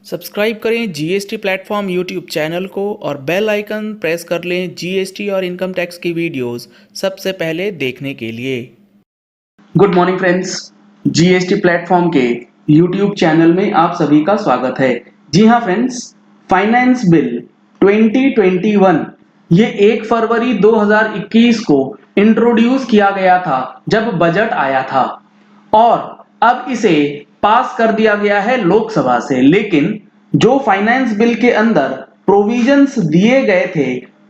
Subscribe करें GST platform YouTube channel को और बेल आइकन प्रेस कर लें जीएसटी और इनकम टैक्स की वीडियोस सबसे पहले देखने के लिए। Good morning friends, GST platform के यूट्यूब चैनल में आप सभी का स्वागत है। जी हाँ फ्रेंड्स, फाइनेंस बिल 2021 ये 1 फरवरी 2021 को इंट्रोड्यूस किया गया था जब बजट आया था और अब इसे पास कर दिया गया है लोकसभा से। लेकिन जो फाइनेंस बिल के अंदर प्रोविजंस दिए गए थे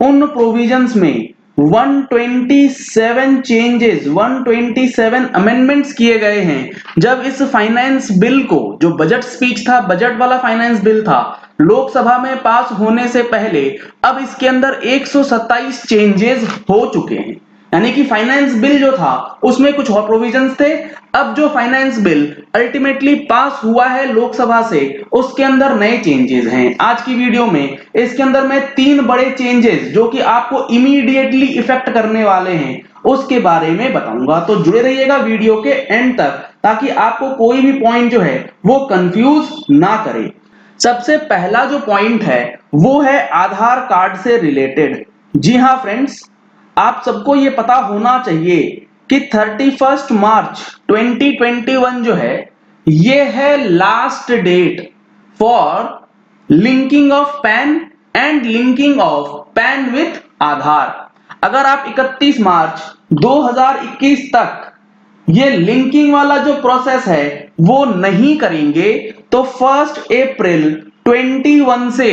उन प्रोविजंस में 127 चेंजेस 127 अमेंडमेंट्स किए गए हैं। जब इस फाइनेंस बिल को, जो बजट स्पीच था, बजट वाला फाइनेंस बिल था, लोकसभा में पास होने से पहले अब इसके अंदर 127 चेंजेस हो चुके हैं। यानी कि फाइनेंस बिल जो था उसमें कुछ और प्रोविजंस थे। अब जो फाइनेंस बिल अल्टीमेटली पास हुआ है लोकसभा से उसके अंदर नए चेंजेस हैं। आज की वीडियो में इसके अंदर मैं 3 बड़े चेंजेस जो कि आपको इमीडिएटली इफेक्ट करने वाले हैं उसके बारे में बताऊंगा। तो जुड़े रहिएगा वीडियो के एंड तक ताकि आपको कोई भी पॉइंट जो है वो कंफ्यूज ना करे। सबसे पहला जो पॉइंट है वो है आधार कार्ड से रिलेटेड। जी हां फ्रेंड्स, आप सबको ये पता होना चाहिए कि 31 मार्च 2021 जो है ये है last date for linking of PAN and linking of PAN with Aadhaar. अगर आप 31 मार्च 2021 तक ये लिंकिंग वाला जो प्रोसेस है वो नहीं करेंगे तो 1 अप्रैल 21 से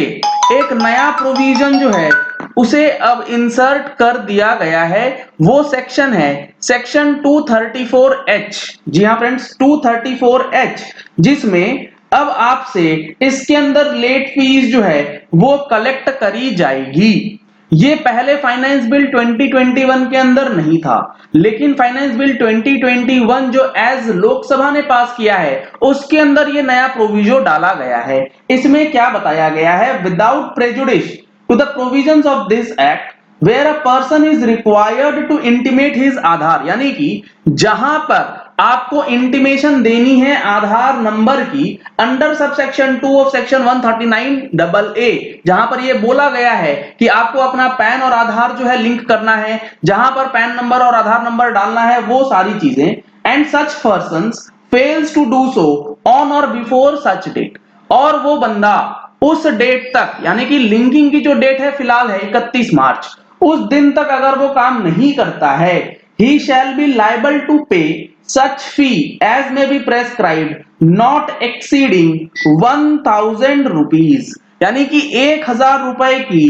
एक नया प्रोविजन जो है उसे अब इंसर्ट कर दिया गया है। वो सेक्शन है सेक्शन 234H। जी हाँ फ्रेंड्स, 234H, जिसमें अब आपसे इसके अंदर लेट फीस जो है वो कलेक्ट करी जाएगी। ये पहले फाइनेंस बिल 2021 के अंदर नहीं था, लेकिन फाइनेंस बिल 2021 जो एज लोकसभा ने पास किया है उसके अंदर ये नया प्रोविजो डाला गया है। इसमें क्या बताया गया है, without prejudice to the provisions of this act where a person is required to intimate his Aadhaar. यानी कि जहां पर आपको इंटीमेशन देनी है आधार नंबर की under subsection 2 of section 139AA, जहां पर यह बोला गया है कि आपको अपना पैन और आधार जो है लिंक करना है, जहां पर पैन नंबर और आधार नंबर डालना है, वो सारी चीजें, and such persons fails to do so on और बिफोर सच डेट, और वो बंदा उस डेट तक, यानी कि लिंकिंग की जो डेट है फिलहाल है 31 मार्च, उस दिन तक अगर वो काम नहीं करता है, he shall be liable to pay such fee as may be prescribed not exceeding 1000 rupees। यानी कि 1000 रुपए की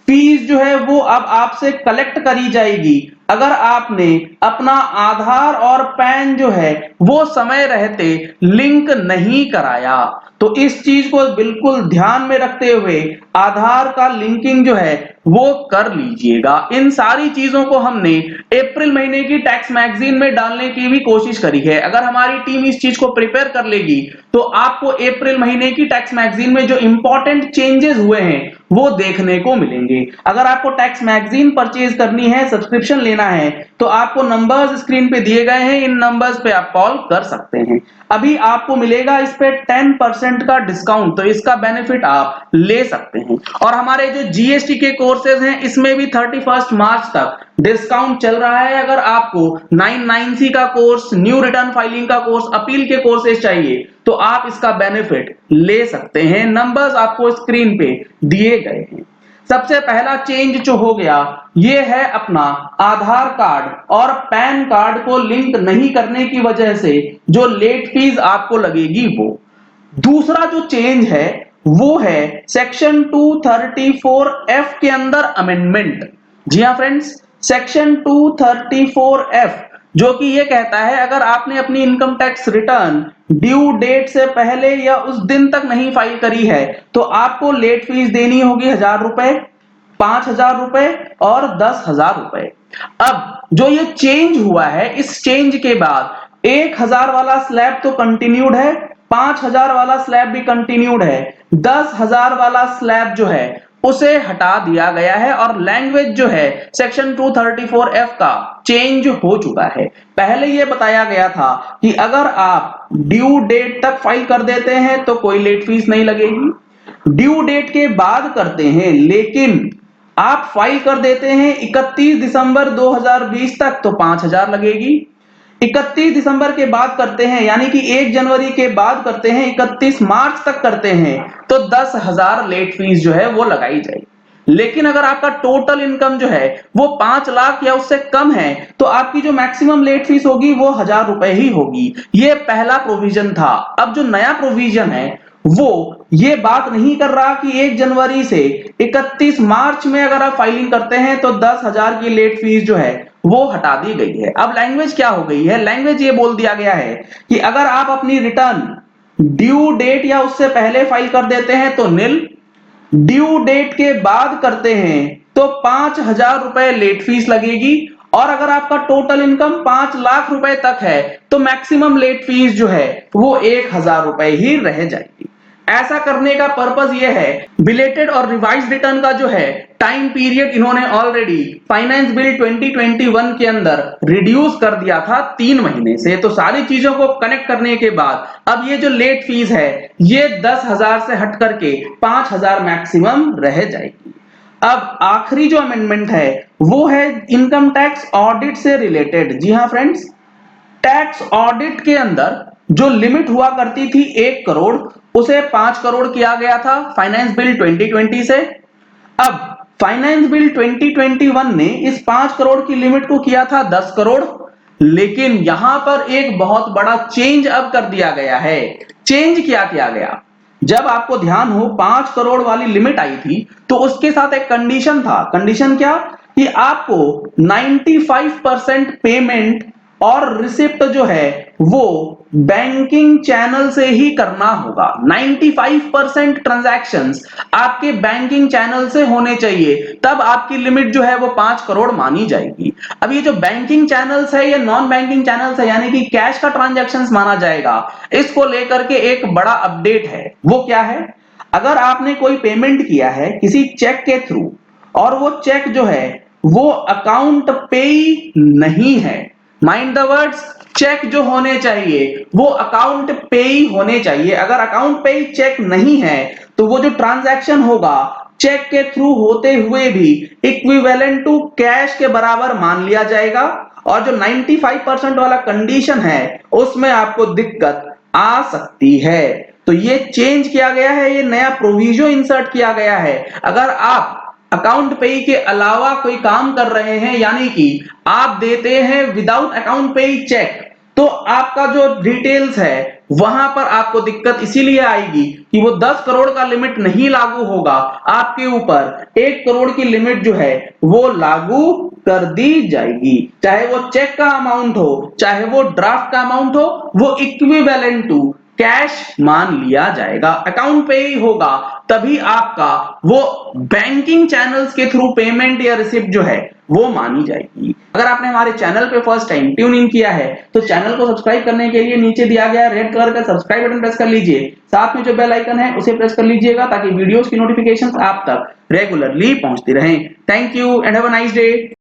फीस जो है वो अब आपसे कलेक्ट करी जाएगी अगर आपने अपना आधार और पैन जो है वो समय रहते लिंक नहीं कराया। तो इस चीज को बिल्कुल ध्यान में रखते हुए आधार का लिंकिंग जो है वो कर लीजिएगा। इन सारी चीजों को हमने अप्रैल महीने की टैक्स मैगजीन में डालने की भी कोशिश करी है। अगर हमारी टीम इस चीज को प्रिपेयर कर लेगी तो आपको अप्रैल महीने की टैक्स मैगजीन में जो इंपॉर्टेंट चेंजेस हुए हैं वो देखने को मिलेंगे। अगर आपको टैक्स मैगजीन परचेज करनी है, सब्सक्रिप्शन लेना है, तो आपको नंबर्स स्क्रीन पे दिए गए हैं, इन नंबर्स पे आप कॉल कर सकते हैं। अभी आपको मिलेगा इस पे 10% का डिस्काउंट, तो इसका बेनिफिट आप ले सकते हैं। और हमारे जो जीएसटी के कोर्सेज हैं इसमें भी 31 मार्च तक डिस्काउंट चल रहा है। अगर आपको 99C का कोर्स, न्यू रिटर्न फाइलिंग का कोर्स, अपील के कोर्सेज चाहिए तो आप इसका बेनिफिट ले सकते हैं। नंबर्स आपको स्क्रीन पे दिए गए हैं। सबसे पहला चेंज जो हो गया ये है अपना आधार कार्ड और पैन कार्ड को लिंक नहीं करने की वजह से जो लेट फीस आपको लगेगी वो। दूसरा जो चेंज है वो है सेक्शन 234F के अंदर अमेंडमेंट। जी हां फ्रेंड्स, सेक्शन 234F जो कि ये कहता है अगर आपने अपनी income tax return due date से पहले या उस दिन तक नहीं फाइल करी है तो आपको लेट फीस देनी होगी 1000 रुपए, 5000 रुपए और 10,000 रुपए। अब जो ये चेंज हुआ है इस चेंज के बाद 1000 वाला स्लैब तो कंटिन्यूड है, 5000 वाला स्लैब भी कंटिन्यूड है, 10,000 वाला स्लैब जो है उसे हटा दिया गया है और लैंग्वेज जो है सेक्शन 234F का चेंज हो चुका है। पहले यह बताया गया था कि अगर आप ड्यू डेट तक फाइल कर देते हैं तो कोई लेट फीस नहीं लगेगी, ड्यू डेट के बाद करते हैं लेकिन आप फाइल कर देते हैं 31 दिसंबर 2020 तक तो 5000 लगेगी, 31 दिसंबर के बाद करते हैं यानी कि 1 जनवरी के बाद करते हैं 31 मार्च तक करते हैं तो 10,000 लेट फीस जो है वो लगाई जाएगी। लेकिन अगर आपका टोटल इनकम जो है वो 5 लाख या उससे कम है तो आपकी जो मैक्सिमम लेट फीस होगी वो 1000 रुपए ही होगी। ये पहला प्रोविजन था। अब जो नया प्रोविजन है वो ये बात नहीं कर रहा कि 1 जनवरी से 31 मार्च में अगर आप फाइलिंग करते हैं तो 10,000 की लेट फीस जो है वो हटा दी गई है। अब लैंग्वेज क्या हो गई है? लैंग्वेज ये बोल दिया गया है कि अगर आप अपनी रिटर्न ड्यू डेट या उससे पहले फाइल कर देते हैं तो निल, ड्यू डेट के बाद करते हैं तो 5,000 रुपए लेट फीस लगेगी और अगर आपका टोटल इनकम 5 लाख रुपए तक है तो मैक्सिमम लेट फीस जो है वो 1,000 रुपए ही रह जाएगी। ऐसा करने का पर्पस ये है, बिलेटेड और रिवाइज रिटर्न का जो है टाइम पीरियड इन्होंने ऑलरेडी फाइनेंस बिल 2021 के अंदर रिड्यूस कर दिया था 3 महीने से। तो सारी चीजों को कनेक्ट करने के बाद अब ये जो लेट फीस है ये 10,000 से हट करके 5,000 मैक्सिमम रह जाएगी। अब आखिरी जो अमेंडमेंट है वो है इनकम टैक्स ऑडिट से रिलेटेड। जी हां फ्रेंड्स, टैक्स ऑडिट के अंदर जो लिमिट हुआ करती थी 1 करोड़ उसे 5 करोड़ किया गया था फाइनेंस बिल 2020 से। अब फाइनेंस बिल 2021 ने इस 5 करोड़ की लिमिट को किया था 10 करोड़, लेकिन यहां पर एक बहुत बड़ा चेंज अब कर दिया गया है। चेंज क्या किया गया? जब आपको ध्यान हो 5 करोड़ वाली लिमिट आई थी तो उसके साथ एक कंडीशन था। कंडीशन क्या? कि आपको 95% पेमेंट और रिसिप्ट जो है वो बैंकिंग चैनल से ही करना होगा। 95% ट्रांजैक्शंस आपके बैंकिंग चैनल से होने चाहिए, तब आपकी लिमिट जो है वो 5 करोड़ मानी जाएगी। अब ये जो बैंकिंग चैनल्स है या नॉन बैंकिंग चैनल्स है यानी कि कैश का ट्रांजैक्शंस माना जाएगा, इसको लेकर के एक बड़ा अपडेट है। वो क्या है? अगर आपने कोई पेमेंट किया है किसी चेक के थ्रू और वो चेक जो है वो अकाउंट पेई नहीं है, माइंड द वर्ड्स, चेक जो होने चाहिए वो अकाउंट पेई होने चाहिए। अगर अकाउंट पेई चेक नहीं है तो वो जो ट्रांजैक्शन होगा चेक के थ्रू होते हुए भी इक्विवेलेंट टू कैश के बराबर मान लिया जाएगा और जो 95% वाला कंडीशन है उसमें आपको दिक्कत आ सकती है। तो ये चेंज किया गया है, ये नया प्रोविजन इंसर्ट किया गया है। अगर आप अकाउंट पेई के अलावा कोई काम कर रहे हैं यानी कि आप देते हैं विदाउट अकाउंट पेई चेक, तो आपका जो डिटेल्स है वहां पर आपको दिक्कत इसीलिए आएगी कि वो 10 करोड़ का लिमिट नहीं लागू होगा, आपके ऊपर 1 करोड़ की लिमिट जो है वो लागू कर दी जाएगी। चाहे वो चेक का अमाउंट हो चाहे वो ड्राफ्ट का अमाउंट हो, वो इक्विवेलेंट टू कैश मान लिया जाएगा। अकाउंट पे ही होगा तभी आपका वो बैंकिंग चैनल्स के थ्रू पेमेंट या रिसिप्ट जो है वो मानी जाएगी। अगर आपने हमारे चैनल पे फर्स्ट टाइम ट्यून इन किया है तो चैनल को सब्सक्राइब करने के लिए नीचे दिया गया रेड कलर का सब्सक्राइब बटन प्रेस कर लीजिए, साथ में जो बेल आइकन है उसे प्रेस कर लीजिएगा ताकि वीडियोस की नोटिफिकेशंस आप तक रेगुलरली पहुंचती रहें। Thank you and have a nice day.